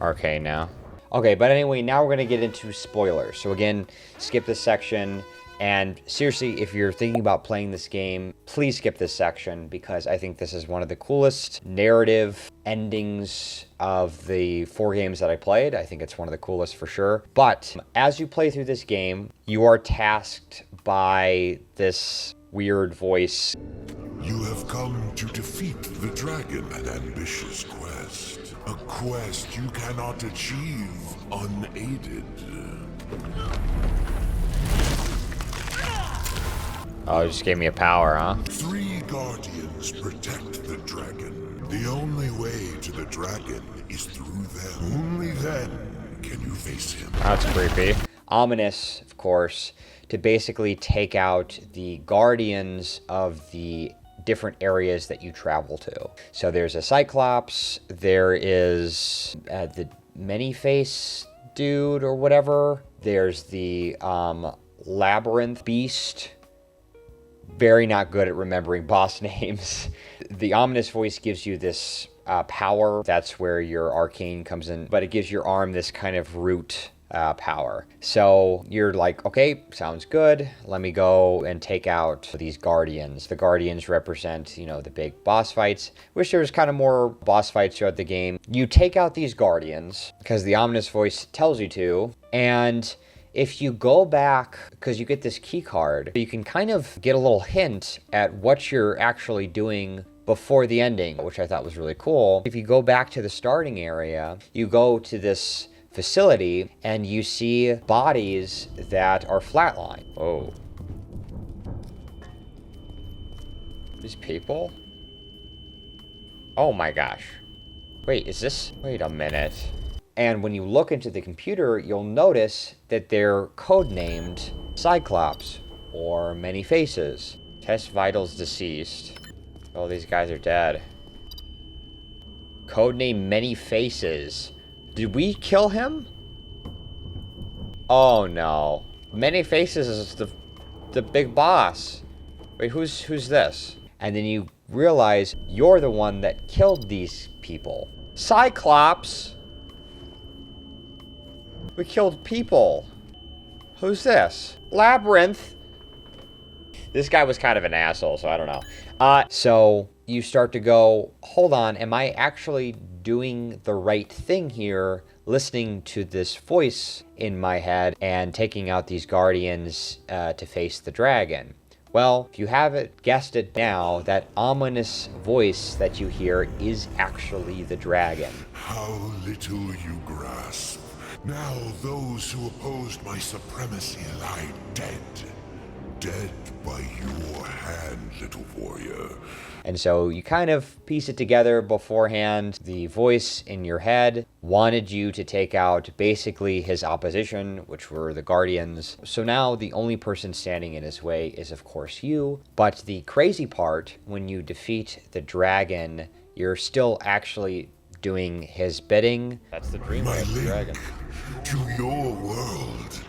arcane now. Okay, but anyway, now we're going to get into spoilers. So again, skip this section. And seriously, if you're thinking about playing this game, please skip this section, because I think this is one of the coolest narrative endings of the 4 games that I played. I think it's one of the coolest for sure. But as you play through this game, you are tasked by this weird voice. You have come to defeat the dragon, an ambitious quest. A quest you cannot achieve unaided. Oh, it just gave me a power, huh? 3 guardians protect the dragon. The only way to the dragon is through them. Only then can you face him. That's creepy. ominous, of course, to basically take out the guardians of the different areas that you travel to. So there's a Cyclops, there is the Many-Face dude or whatever, there's the Labyrinth Beast. Very not good at remembering boss names. The ominous voice gives you this power. That's where your arcane comes in, but it gives your arm this kind of root power. So you're like, okay, sounds good. Let me go and take out these guardians. The guardians represent, you know, the big boss fights. Wish there was kind of more boss fights throughout the game. You take out these guardians because the ominous voice tells you to, and if you go back, because you get this key card, you can kind of get a little hint at what you're actually doing before the ending, which I thought was really cool. If you go back to the starting area, you go to this facility and you see bodies that are flatlined. Oh. These people? Oh my gosh. Wait, is this? Wait a minute. And when you look into the computer, you'll notice that they're codenamed Cyclops or Many Faces. Test vitals deceased. Oh, these guys are dead. Codename Many Faces. Did we kill him? Oh no. Many Faces is the big boss. Wait, who's this? And then you realize you're the one that killed these people. Cyclops! We killed people. Who's this? Labyrinth. This guy was kind of an asshole, so I don't know. So you start to go, hold on, am I actually doing the right thing here, listening to this voice in my head and taking out these guardians to face the dragon? Well, if you haven't guessed it now, that ominous voice that you hear is actually the dragon. How little you grasp. Now those who opposed my supremacy lie dead. Dead by your hand, little warrior. And so you kind of piece it together beforehand. The voice in your head wanted you to take out basically his opposition, which were the Guardians. So now the only person standing in his way is, of course, you. But the crazy part, when you defeat the dragon, you're still actually doing his bidding. That's the dream of the dragon. To your world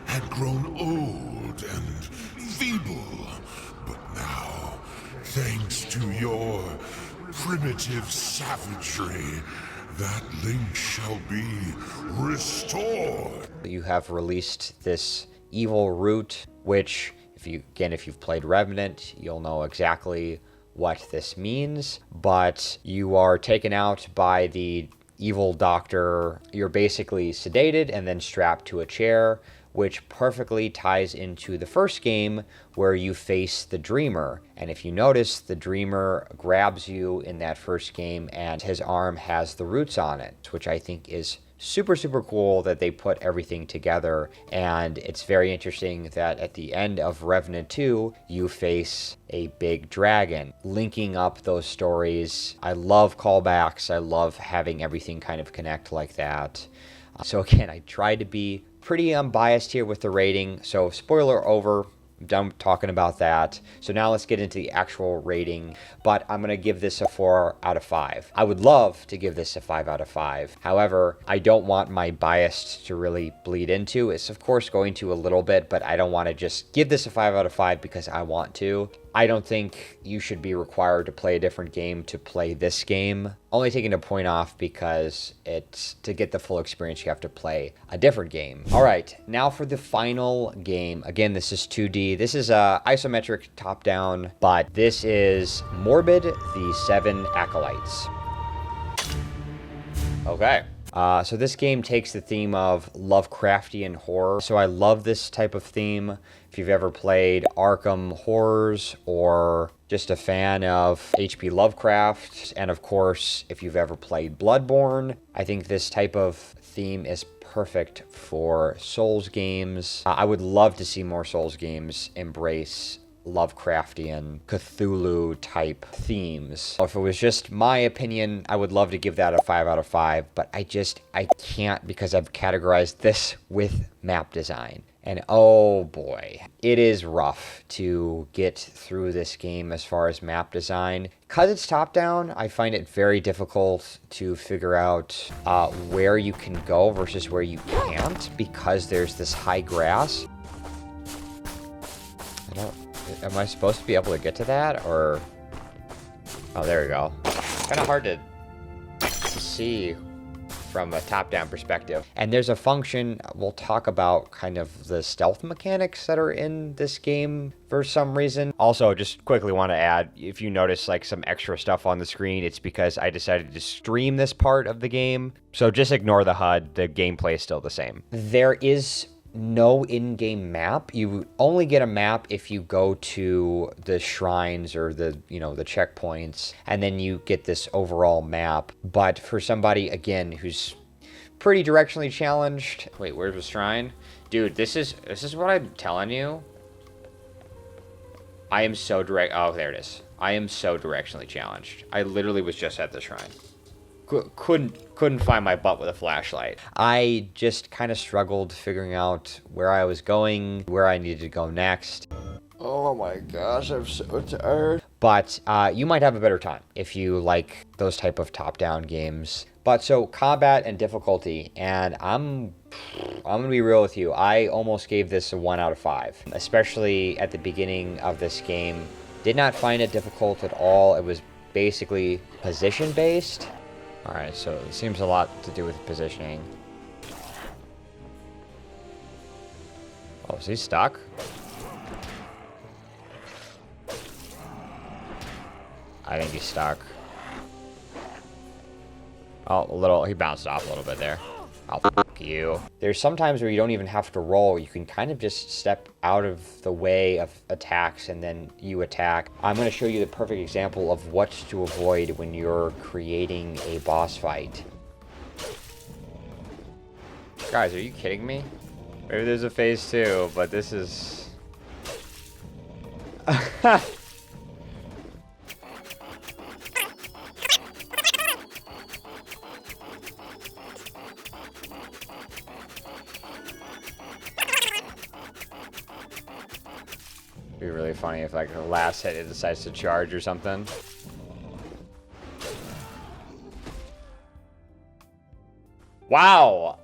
had grown old and feeble, but now, thanks to your primitive savagery, that link shall be restored. You have released this evil root, which, if you've played Revenant, you'll know exactly what this means. But you are taken out by the evil doctor. You're basically sedated and then strapped to a chair, which perfectly ties into the first game where you face the Dreamer. And if you notice, the Dreamer grabs you in that first game and his arm has the roots on it, which I think is super, super cool that they put everything together. And it's very interesting that at the end of Revenant 2, you face a big dragon, linking up those stories. I love callbacks. I love having everything kind of connect like that. So again, I tried to be pretty unbiased here with the rating. So spoiler over. I'm done talking about that. So now let's get into the actual rating. But I'm going to give this a 4 out of 5. I would love to give this a 5 out of 5. However, I don't want my bias to really bleed into. It's of course going to a little bit, but I don't want to just give this a 5 out of 5 because I want to. I don't think you should be required to play a different game to play this game. Only taking a point off because it's to get the full experience, you have to play a different game. All right, now for the final game. Again, this is 2D. This is a isometric top-down, but this is Morbid, the Seven Acolytes. Okay. So this game takes the theme of Lovecraftian horror. So I love this type of theme. If you've ever played Arkham Horrors or just a fan of H.P. Lovecraft, and of course, if you've ever played Bloodborne, I think this type of theme is perfect for Souls games. I would love to see more Souls games embrace Lovecraftian, Cthulhu type themes. If it was just my opinion, I would love to give that a 5 out of 5, but I can't because I've categorized this with map design. And oh boy, it is rough to get through this game as far as map design. Because it's top-down, I find it very difficult to figure out where you can go versus where you can't, because there's this high grass. Am I supposed to be able to get to that, or... Oh, there we go. Kind of hard to see from a top-down perspective. And there's a function, we'll talk about kind of the stealth mechanics that are in this game for some reason. Also, just quickly want to add, if you notice like some extra stuff on the screen, it's because I decided to stream this part of the game. So just ignore the HUD, the gameplay is still the same. There is no in-game map. You only get a map if you go to the shrines or the, you know, the checkpoints, and then you get this overall map. But for somebody, again, who's pretty directionally challenged... Wait, where's the shrine? Dude, this is what I'm telling you. I am so direct... Oh, there it is. I am so directionally challenged. I literally was just at the shrine. Couldn't find my butt with a flashlight. I just kind of struggled figuring out where I was going, where I needed to go next. Oh my gosh, I'm so tired. But you might have a better time if you like those type of top-down games. But so combat and difficulty, and I'm gonna be real with you. I almost gave this a 1 out of 5, especially at the beginning of this game. Did not find it difficult at all. It was basically position-based. Alright, so it seems a lot to do with positioning. Oh, is he stuck? I think he's stuck. Oh, he bounced off a little bit there. Oh, fuck you. There's some times where you don't even have to roll. You can kind of just step out of the way of attacks and then you attack. I'm going to show you the perfect example of what to avoid when you're creating a boss fight. Guys, are you kidding me? Maybe there's a phase 2, but this is... It'd be really funny if like the last hit it decides to charge or something. Wow!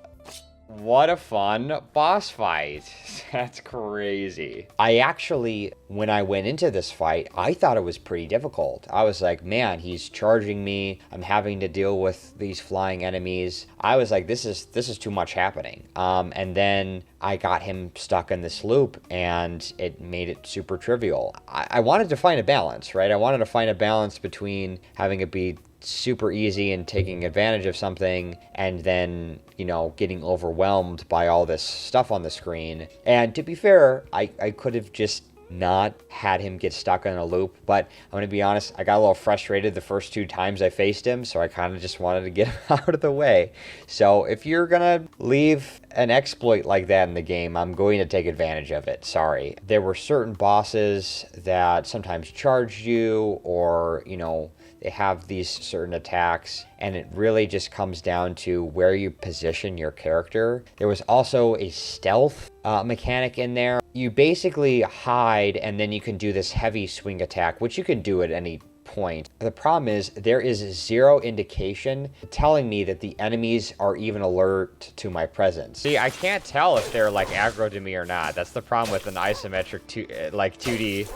What a fun boss fight. That's crazy. I actually, when I went into this fight, I thought it was pretty difficult. I was like, man, he's charging me. I'm having to deal with these flying enemies. I was like, this is too much happening. And then I got him stuck in this loop and it made it super trivial. I wanted to find a balance, right? I wanted to find a balance between having it be super easy and taking advantage of something and then, you know, getting overwhelmed by all this stuff on the screen. And to be fair, I could have just not had him get stuck in a loop, but I'm going to be honest, I got a little frustrated the first 2 times I faced him, so I kind of just wanted to get him out of the way. So if you're going to leave an exploit like that in the game, I'm going to take advantage of it. Sorry. There were certain bosses that sometimes charged you, or, you know, they have these certain attacks, and it really just comes down to where you position your character. There was also a stealth mechanic in there. You basically hide, and then you can do this heavy swing attack, which you can do at any point. The problem is there is 0 indication telling me that the enemies are even alert to my presence. See, I can't tell if they're like aggro to me or not. That's the problem with an isometric 2D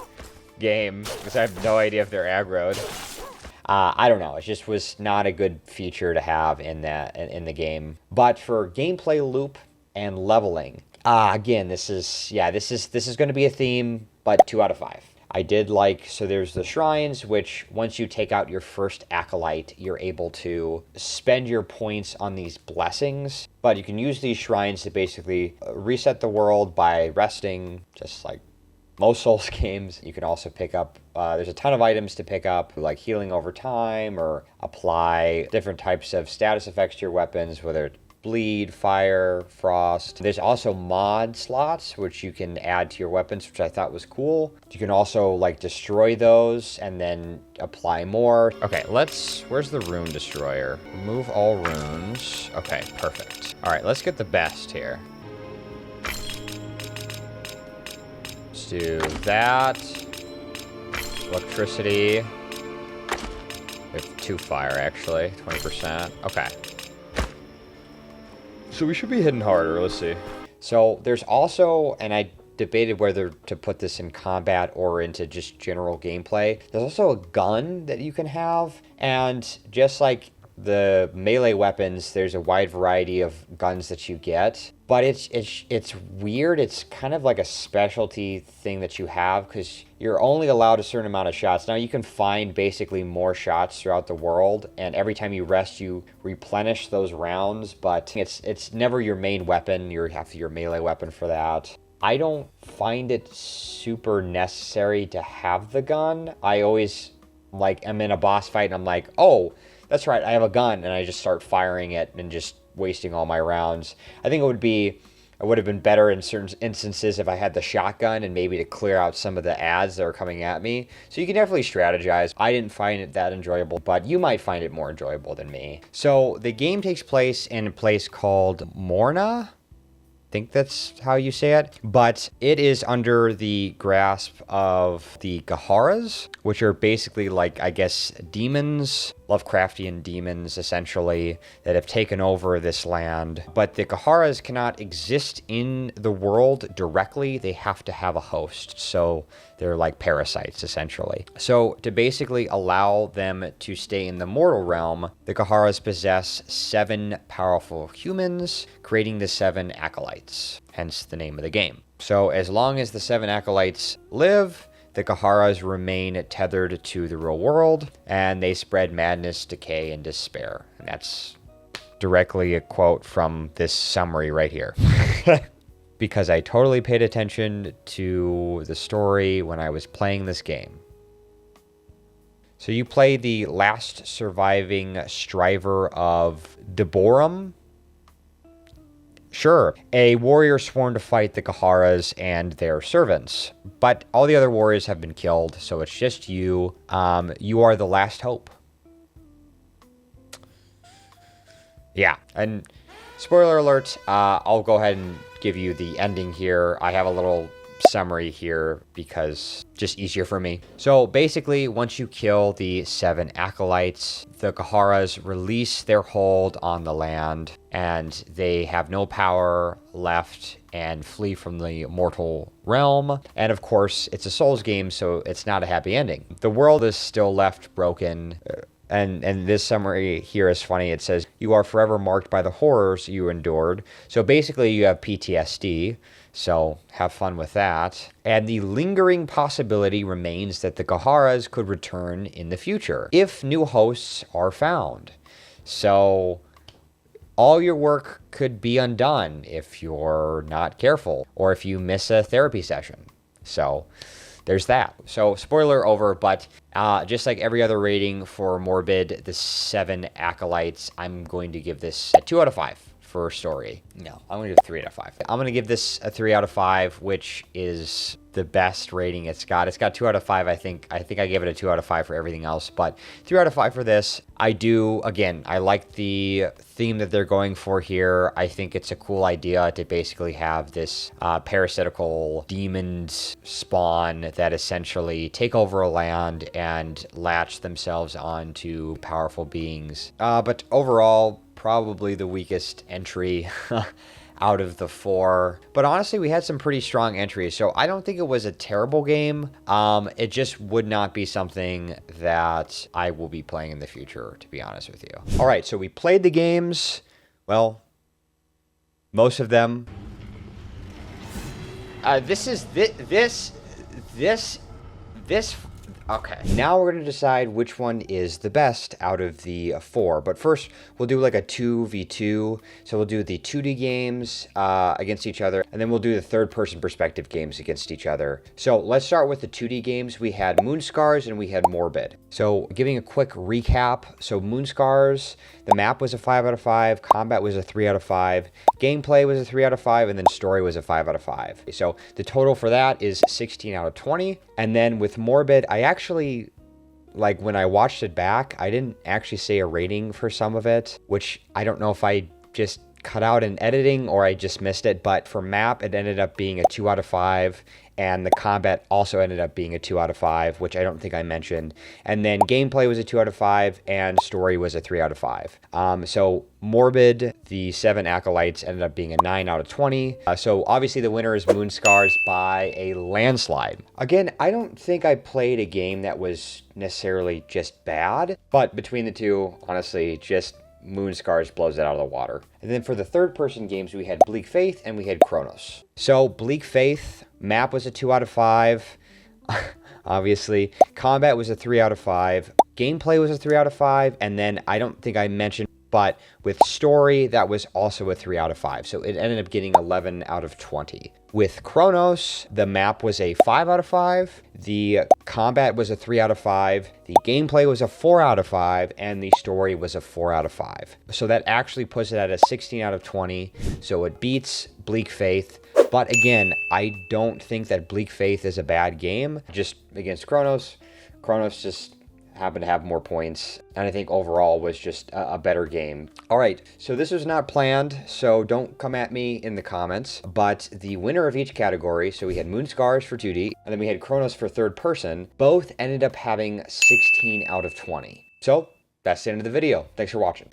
game, because I have no idea if they're aggroed. I don't know. It just was not a good feature to have in the game. But for gameplay loop and leveling, again, this is going to be a theme, but 2 out of 5. I did like, so there's the shrines, which once you take out your first acolyte, you're able to spend your points on these blessings. But you can use these shrines to basically reset the world by resting, just like most Souls games. You can also pick up, there's a ton of items to pick up, like healing over time, or apply different types of status effects to your weapons, whether it bleed, fire, frost. There's also mod slots, which you can add to your weapons, which I thought was cool. You can also like destroy those and then apply more. Okay, where's the rune destroyer? Remove all runes. Okay, perfect. All right, let's get the best here. Let's do that. Electricity. We have 2 fire, actually. 20%. Okay. So we should be hitting harder. Let's see. So there's also, and I debated whether to put this in combat or into just general gameplay. There's also a gun that you can have. And just like the melee weapons, there's a wide variety of guns that you get. But it's weird. It's kind of like a specialty thing that you have because you're only allowed a certain amount of shots. Now you can find basically more shots throughout the world, and every time you rest, you replenish those rounds. But it's never your main weapon. You have your melee weapon for that. I don't find it super necessary to have the gun. I always I'm in a boss fight and I'm like, oh, that's right, I have a gun, and I just start firing it and just wasting all my rounds. I think it would have been better in certain instances if I had the shotgun and maybe to clear out some of the ads that are coming at me. So you can definitely strategize. I didn't find it that enjoyable, but you might find it more enjoyable than me. So the game takes place in a place called Morna. I think that's how you say it, but it is under the grasp of the Gaharas, which are basically like, I guess, demons, Lovecraftian demons, essentially, that have taken over this land. But the Gaharas cannot exist in the world directly. They have to have a host, so they're like parasites, essentially. So to basically allow them to stay in the mortal realm, the Gaharas possess 7 powerful humans, creating the 7 Acolytes, hence the name of the game. So as long as the 7 Acolytes live, the Gaharas remain tethered to the real world, and they spread madness, decay, and despair. And that's directly a quote from this summary right here. Because I totally paid attention to the story when I was playing this game. So you play the last surviving striver of Deborum. Sure, a warrior sworn to fight the Gaharas and their servants. But all the other warriors have been killed, so it's just you. You are the last hope. Yeah, and spoiler alert, I'll go ahead and give you the ending here. I have a little summary here because just easier for me. So basically, once you kill the 7 Acolytes, the Gaharas release their hold on the land, and they have no power left and flee from the mortal realm. And of course, it's a Souls game, so it's not a happy ending. The world is still left broken. And this summary here is funny. It says, you are forever marked by the horrors you endured. So basically, you have PTSD. So have fun with that. And the lingering possibility remains that the Gaharas could return in the future if new hosts are found. So all your work could be undone if you're not careful or if you miss a therapy session. So there's that. So spoiler over, but just like every other rating for Morbid, the 7 Acolytes, I'm going to give this a 2 out of 5. For story. No, I'm going to give it 3 out of 5. I'm going to give this a 3 out of 5, which is the best rating it's got. It's got 2 out of 5, I think. I think I gave it a 2 out of 5 for everything else, but 3 out of 5 for this. I like the theme that they're going for here. I think it's a cool idea to basically have this parasitical demons spawn that essentially take over a land and latch themselves onto powerful beings. But overall, probably the weakest entry out of the 4. But honestly, we had some pretty strong entries, so I don't think it was a terrible game. It just would not be something that I will be playing in the future, to be honest with you. All right, so we played the games. Well, most of them. Okay, now we're going to decide which one is the best out of the 4. But first, we'll do like a 2v2. So we'll do the 2D games against each other, and then we'll do the third-person perspective games against each other. So let's start with the 2D games. We had Moonscars and we had Morbid. So giving a quick recap. So Moonscars, the map was a 5 out of 5, combat was a 3 out of 5, gameplay was a 3 out of 5, and then story was a 5 out of 5. So the total for that is 16 out of 20. And then with Morbid, I actually, like when I watched it back, I didn't actually say a rating for some of it, which I don't know if I just cut out in editing or I just missed it, but for map, it ended up being a 2 out of 5. And the combat also ended up being a 2 out of 5, which I don't think I mentioned. And then gameplay was a 2 out of 5, and story was a 3 out of 5. So Morbid, the 7 Acolytes, ended up being a 9 out of 20. So obviously the winner is Moonscars by a landslide. Again, I don't think I played a game that was necessarily just bad, but between the two, honestly, just Moonscars blows it out of the water. And then for the third-person games, we had Bleak Faith and we had Chronos. So Bleak Faith, map was a 2 out of 5, obviously. Combat was a 3 out of 5. Gameplay was a 3 out of 5. And then I don't think I mentioned, but with story, that was also a 3 out of 5. So it ended up getting 11 out of 20. With Chronos, the map was a 5 out of 5. The combat was a 3 out of 5. The gameplay was a 4 out of 5. And the story was a 4 out of 5. So that actually puts it at a 16 out of 20. So it beats Bleak Faith. But again, I don't think that Bleak Faith is a bad game. Just against Chronos, Chronos just happened to have more points, and I think overall was just a better game. All right, so this was not planned, so don't come at me in the comments, but the winner of each category, so we had Moonscars for 2D, and then we had Chronos for third person, both ended up having 16 out of 20. So that's the end of the video. Thanks for watching.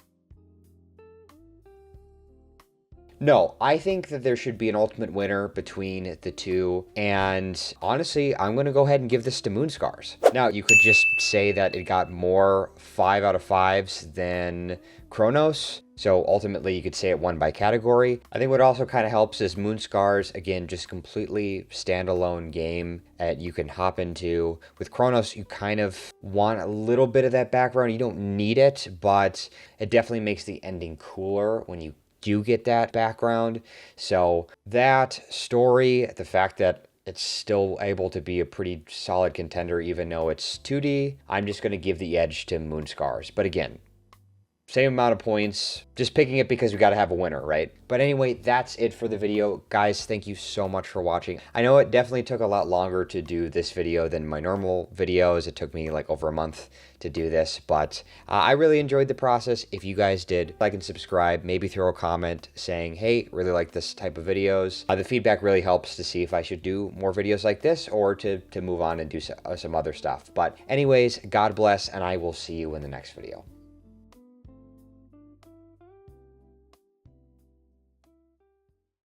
No, I think that there should be an ultimate winner between the two, and honestly, I'm going to go ahead and give this to Moonscars. Now, you could just say that it got more 5 out of 5s than Chronos, so ultimately you could say it won by category. I think what also kind of helps is Moonscars, again, just completely standalone game that you can hop into. With Chronos, you kind of want a little bit of that background. You don't need it, but it definitely makes the ending cooler when you do get that background. So that story, the fact that it's still able to be a pretty solid contender even though it's 2D, I'm just going to give the edge to Moonscars. But again, same amount of points, just picking it because we got to have a winner, right? But anyway, that's it for the video. Guys, thank you so much for watching. I know it definitely took a lot longer to do this video than my normal videos. It took me like over a month to do this, but I really enjoyed the process. If you guys did, like and subscribe, maybe throw a comment saying, hey, really like this type of videos. The feedback really helps to see if I should do more videos like this or to move on and do some other stuff. But anyways, God bless, and I will see you in the next video.